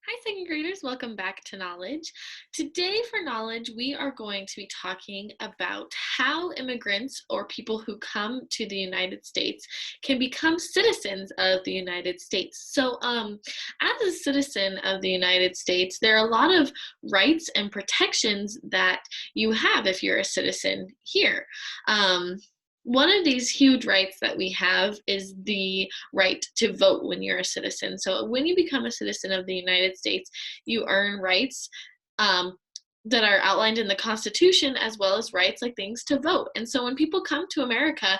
Hi, second graders. Welcome back to Knowledge. Today, for Knowledge, we are going to be talking about how immigrants or people who come to the United States can become citizens of the United States. As a citizen of the United States, there are a lot of rights and protections that you have if you're a citizen here. Um, one of these huge rights that we have is the right to vote when you're a citizen. So when you become a citizen of the United States, you earn rights um, that are outlined in the Constitution, as well as rights like things to vote. And so when people come to America,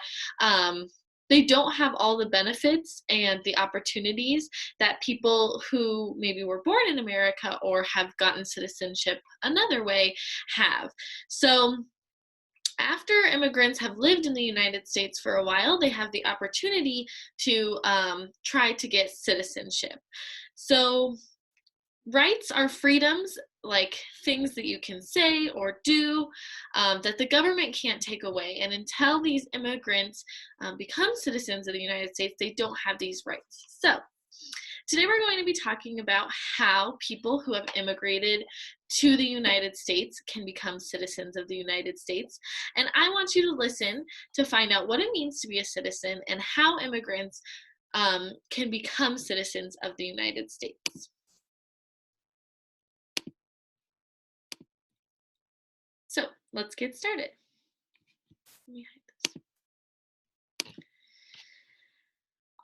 they don't have all the benefits and the opportunities that people who maybe were born in America or have gotten citizenship another way have. So after immigrants have lived in the United States for a while, they have the opportunity to try to get citizenship. So, rights are freedoms, like things that you can say or do that the government can't take away. And until these immigrants become citizens of the United States, they don't have these rights. So, today we're going to be talking about how people who have immigrated to the United States can become citizens of the United States. And I want you to listen to find out what it means to be a citizen and how immigrants can become citizens of the United States. So let's get started. Let me hide this.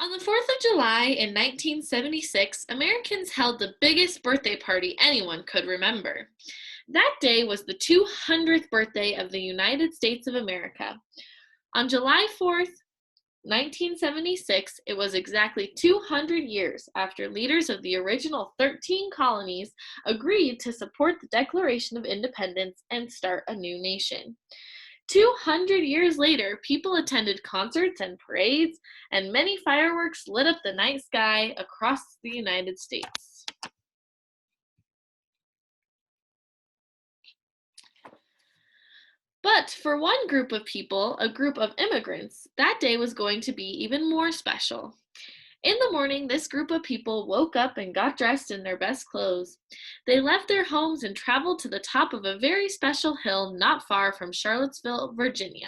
On the 4th of July in 1976, Americans held the biggest birthday party anyone could remember. That day was the 200th birthday of the United States of America. On July 4th, 1976, it was exactly 200 years after leaders of the original 13 colonies agreed to support the Declaration of Independence and start a new nation. 200 years later, people attended concerts and parades, and many fireworks lit up the night sky across the United States. But for one group of people, a group of immigrants, that day was going to be even more special. In the morning, this group of people woke up and got dressed in their best clothes. They left their homes and traveled to the top of a very special hill not far from Charlottesville, Virginia.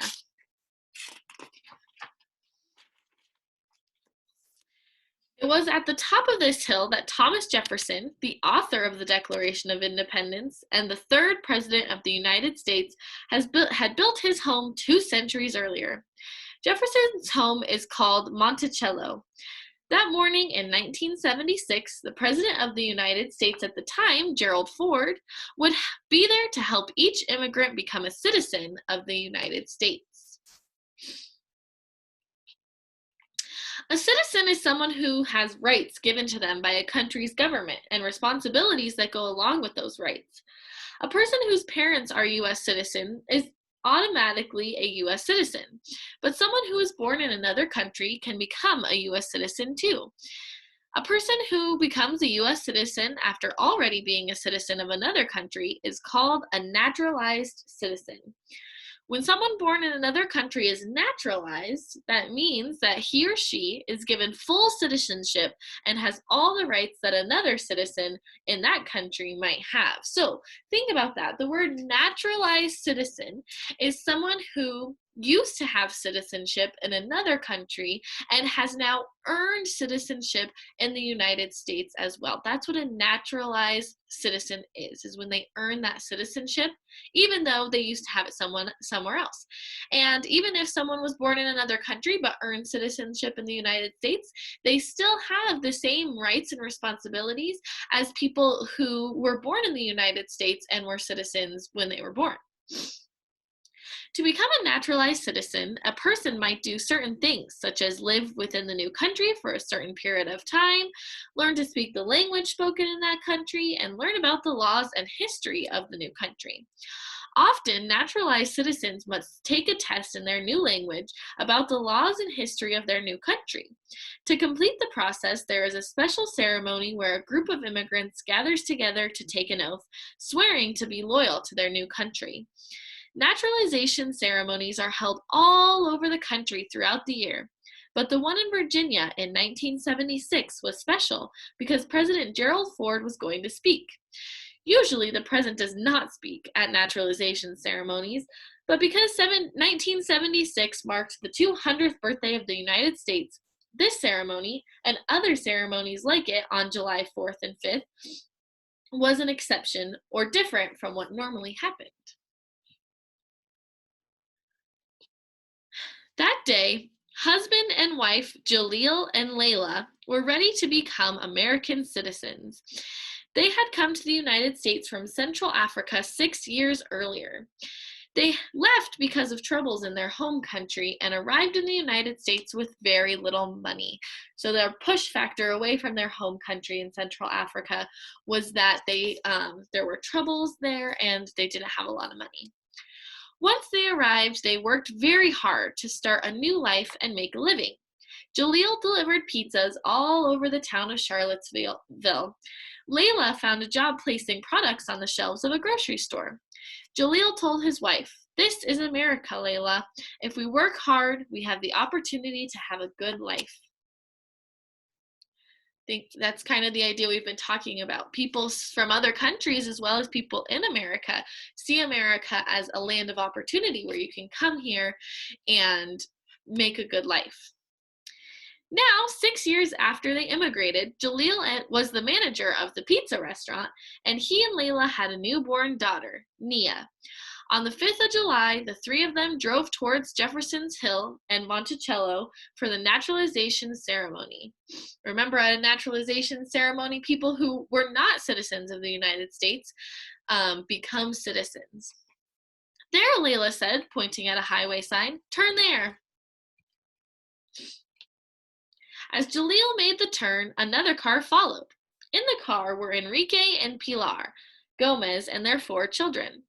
It was at the top of this hill that Thomas Jefferson, the author of the Declaration of Independence and the third president of the United States, had built his home 2 centuries earlier. Jefferson's home is called Monticello. That morning in 1976, the President of the United States at the time, Gerald Ford, would be there to help each immigrant become a citizen of the United States. A citizen is someone who has rights given to them by a country's government and responsibilities that go along with those rights. A person whose parents are U.S. citizens is automatically a U.S. citizen, but someone who is born in another country can become a U.S. citizen too. A person who becomes a U.S. citizen after already being a citizen of another country is called a naturalized citizen. When someone born in another country is naturalized, that means that he or she is given full citizenship and has all the rights that another citizen in that country might have. So think about that. The word naturalized citizen is someone who used to have citizenship in another country and has now earned citizenship in the United States as well. That's what a naturalized citizen is when they earn that citizenship, even though they used to have it somewhere else. And even if someone was born in another country but earned citizenship in the United States, they still have the same rights and responsibilities as people who were born in the United States and were citizens when they were born. To become a naturalized citizen, a person might do certain things, such as live within the new country for a certain period of time, learn to speak the language spoken in that country, and learn about the laws and history of the new country. Often, naturalized citizens must take a test in their new language about the laws and history of their new country. To complete the process, there is a special ceremony where a group of immigrants gathers together to take an oath, swearing to be loyal to their new country. Naturalization ceremonies are held all over the country throughout the year. But the one in Virginia in 1976 was special because President Gerald Ford was going to speak. Usually, the president does not speak at naturalization ceremonies, but because 1976 marked the 200th birthday of the United States, this ceremony, and other ceremonies like it on July 4th and 5th, was an exception or different from what normally happened. That day, husband and wife Jaleel and Layla were ready to become American citizens. They had come to the United States from Central Africa 6 years earlier. They left because of troubles in their home country and arrived in the United States with very little money. So their push factor away from their home country in Central Africa was that there were troubles there and they didn't have a lot of money. Once they arrived, they worked very hard to start a new life and make a living. Jaleel delivered pizzas all over the town of Charlottesville. Layla found a job placing products on the shelves of a grocery store. Jaleel told his wife, "This is America, Layla. If we work hard, we have the opportunity to have a good life." I think that's kind of the idea we've been talking about. People from other countries, as well as people in America, see America as a land of opportunity where you can come here and make a good life. Now, 6 years after they immigrated, Jaleel was the manager of the pizza restaurant, and he and Layla had a newborn daughter, Nia. On the 5th of July, the three of them drove towards Jefferson's Hill and Monticello for the naturalization ceremony. Remember, at a naturalization ceremony, people who were not citizens of the United States become citizens. "There," Layla said, pointing at a highway sign. "Turn there." As Jaleel made the turn, another car followed. In the car were Enrique and Pilar Gomez and their 4 children.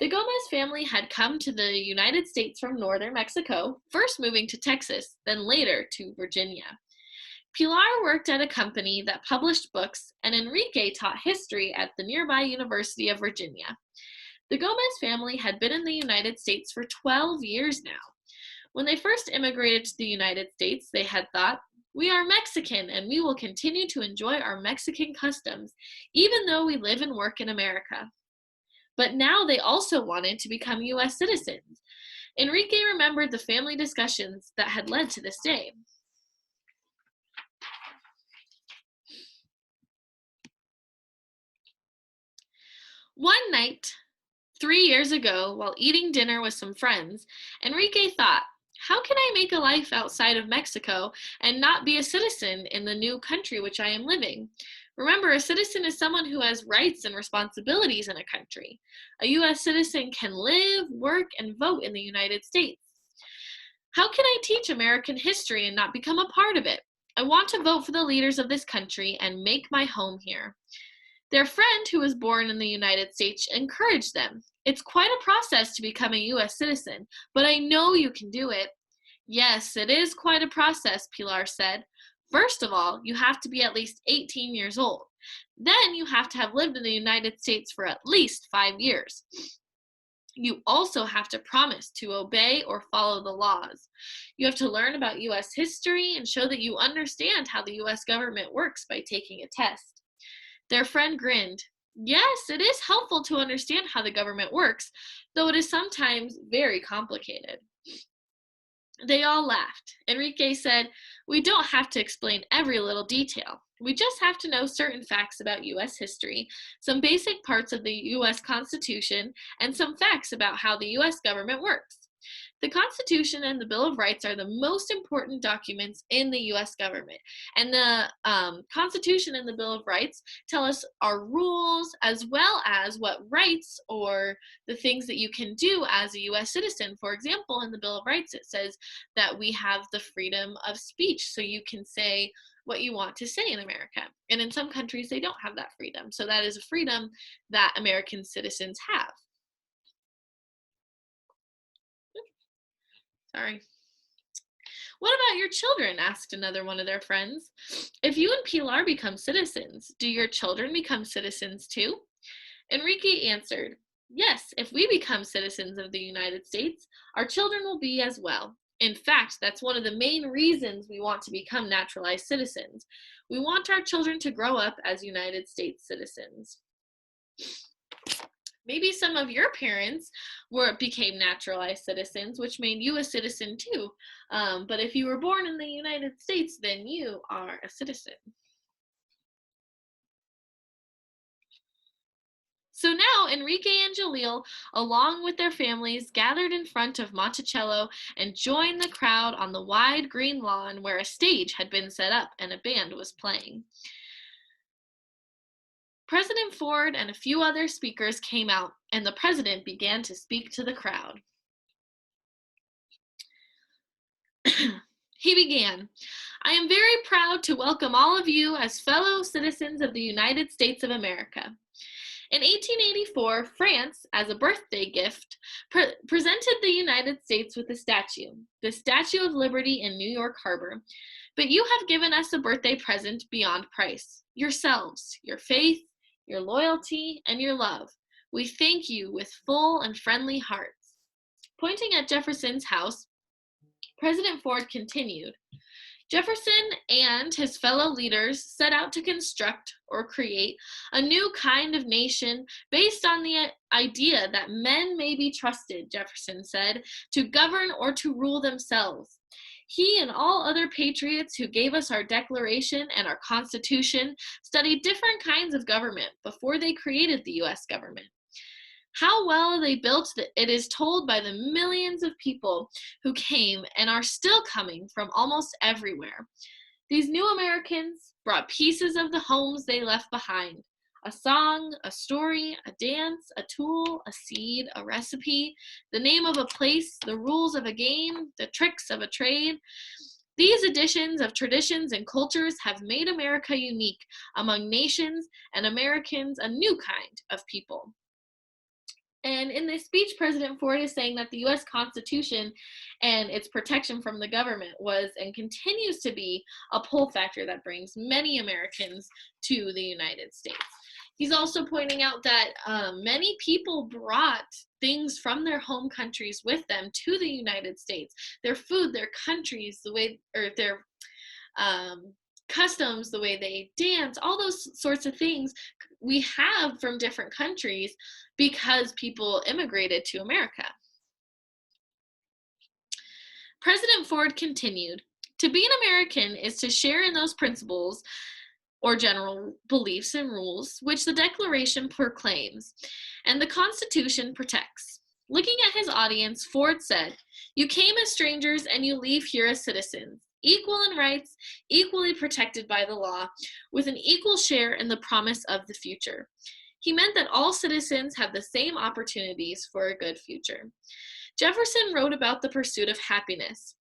The Gomez family had come to the United States from northern Mexico, first moving to Texas, then later to Virginia. Pilar worked at a company that published books, and Enrique taught history at the nearby University of Virginia. The Gomez family had been in the United States for 12 years now. When they first immigrated to the United States, they had thought, "We are Mexican and we will continue to enjoy our Mexican customs, even though we live and work in America." But now they also wanted to become U.S. citizens. Enrique remembered the family discussions that had led to this day. One night, 3 years ago, while eating dinner with some friends, Enrique thought, "How can I make a life outside of Mexico and not be a citizen in the new country which I am living?" Remember, a citizen is someone who has rights and responsibilities in a country. A U.S. citizen can live, work, and vote in the United States. "How can I teach American history and not become a part of it? I want to vote for the leaders of this country and make my home here." Their friend, who was born in the United States, encouraged them. "It's quite a process to become a U.S. citizen, but I know you can do it." "Yes, it is quite a process," Pilar said. "First of all, you have to be at least 18 years old. Then you have to have lived in the United States for at least 5 years. You also have to promise to obey or follow the laws. You have to learn about U.S. history and show that you understand how the U.S. government works by taking a test." Their friend grinned. "Yes, it is helpful to understand how the government works, though it is sometimes very complicated." They all laughed. Enrique said, "We don't have to explain every little detail. We just have to know certain facts about U.S. history, some basic parts of the U.S. Constitution, and some facts about how the U.S. government works. The Constitution and the Bill of Rights are the most important documents in the U.S. government. And the Constitution and the Bill of Rights tell us our rules as well as what rights or the things that you can do as a U.S. citizen. For example, in the Bill of Rights, it says that we have the freedom of speech, so you can say what you want to say in America. And in some countries, they don't have that freedom. So that is a freedom that American citizens have. Sorry. "What about your children?" asked another one of their friends. "If you and Pilar become citizens, do your children become citizens too?" Enrique answered, "Yes, if we become citizens of the United States, our children will be as well. In fact, that's one of the main reasons we want to become naturalized citizens. We want our children to grow up as United States citizens. Maybe some of your parents became naturalized citizens, which made you a citizen too. But if you were born in the United States, then you are a citizen. So now Enrique and Jalil, along with their families, gathered in front of Monticello and joined the crowd on the wide green lawn where a stage had been set up and a band was playing. President Ford and a few other speakers came out, and the president began to speak to the crowd. He began, "I am very proud to welcome all of you as fellow citizens of the United States of America. In 1884, France, as a birthday gift, presented the United States with a statue, the Statue of Liberty in New York Harbor. But you have given us a birthday present beyond price, yourselves, your faith, your loyalty, and your love. We thank you with full and friendly hearts." Pointing at Jefferson's house, President Ford continued, "Jefferson and his fellow leaders set out to construct or create a new kind of nation based on the idea that men may be trusted," Jefferson said, "to govern or to rule themselves. He and all other patriots who gave us our Declaration and our Constitution studied different kinds of government before they created the U.S. government. How well they built it is told by the millions of people who came and are still coming from almost everywhere. These new Americans brought pieces of the homes they left behind: a song, a story, a dance, a tool, a seed, a recipe, the name of a place, the rules of a game, the tricks of a trade. These additions of traditions and cultures have made America unique among nations and Americans a new kind of people." And in this speech, President Ford is saying that the U.S. Constitution and its protection from the government was and continues to be a pull factor that brings many Americans to the United States. He's also pointing out that many people brought things from their home countries with them to the United States. Their food, their countries, the way, or their customs, the way they dance, all those sorts of things we have from different countries because people immigrated to America. President Ford continued, "To be an American is to share in those principles or general beliefs and rules which the Declaration proclaims and the Constitution protects." Looking at his audience, Ford said, "You came as strangers and you leave here as citizens, equal in rights, equally protected by the law, with an equal share in the promise of the future." He meant that all citizens have the same opportunities for a good future. Jefferson wrote about the pursuit of happiness.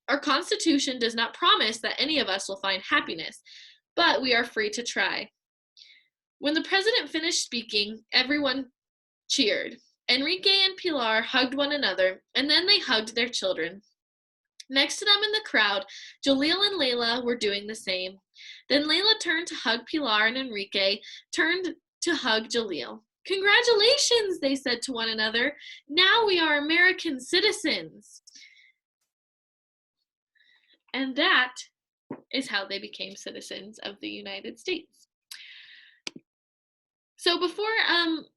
"Our Constitution does not promise that any of us will find happiness, but we are free to try." When the president finished speaking, everyone cheered. Enrique and Pilar hugged one another, and then they hugged their children. Next to them in the crowd, Jalil and Layla were doing the same. Then Layla turned to hug Pilar, and Enrique turned to hug Jalil. "Congratulations," they said to one another. "Now we are American citizens." And that is how they became citizens of the United States. So before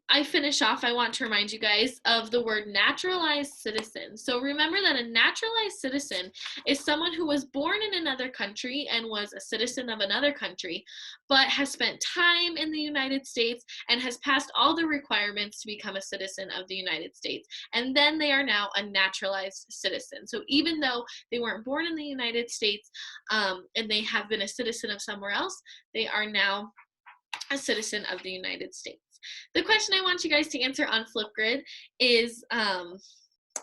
I finish off, I want to remind you guys of the word naturalized citizen. So remember that a naturalized citizen is someone who was born in another country and was a citizen of another country, but has spent time in the United States and has passed all the requirements to become a citizen of the United States. And then they are now a naturalized citizen. So even though they weren't born in the United States and they have been a citizen of somewhere else, they are now a citizen of the United States. The question I want you guys to answer on Flipgrid is,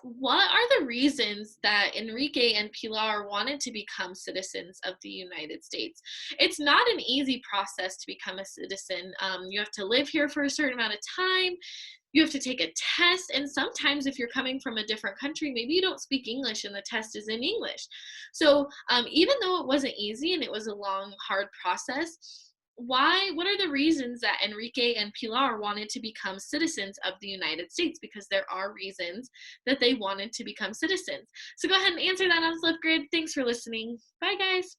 what are the reasons that Enrique and Pilar wanted to become citizens of the United States? It's not an easy process to become a citizen. You have to live here for a certain amount of time. You have to take a test, and sometimes if you're coming from a different country, maybe you don't speak English and the test is in English. So even though it wasn't easy and it was a long, hard process, what are the reasons that Enrique and Pilar wanted to become citizens of the United States? Because there are reasons that they wanted to become citizens. So go ahead and answer that on Flipgrid. Thanks for listening. Bye, guys.